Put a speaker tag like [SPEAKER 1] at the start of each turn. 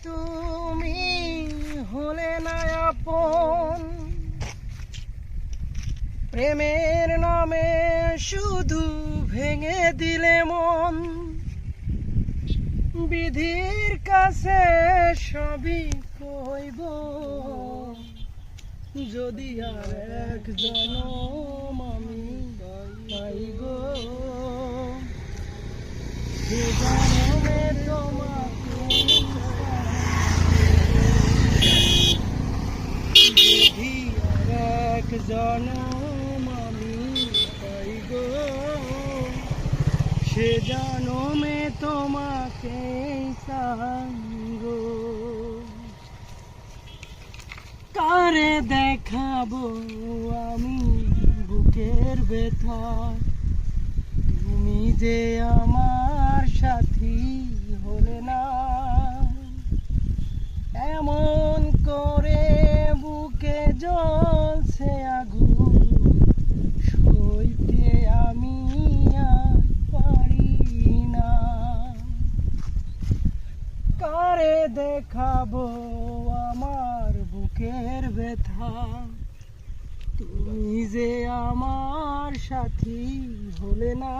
[SPEAKER 1] তুমি হলে না আপন, প্রেমের নামে শুধু ভেঙে দিলে মন। বিধির কাছে সবই কইব, যদি আর এক জনম আমি পাই গো, সে জনমে তোমাকে যদি আর এক জনম আমি পাই গো, সে জনমে তোমাকে গো। কারে দেখাবো আমি বুকের ব্যথা, তুমি যে আমার সাথী হলে না। এমন করে বুকে জ্বলছে আগুন, সইতে আমি আর পারি না। কারে দেখাবো আমার বুকের ব্যথা, তুমি যে আমার সাথী হলে না।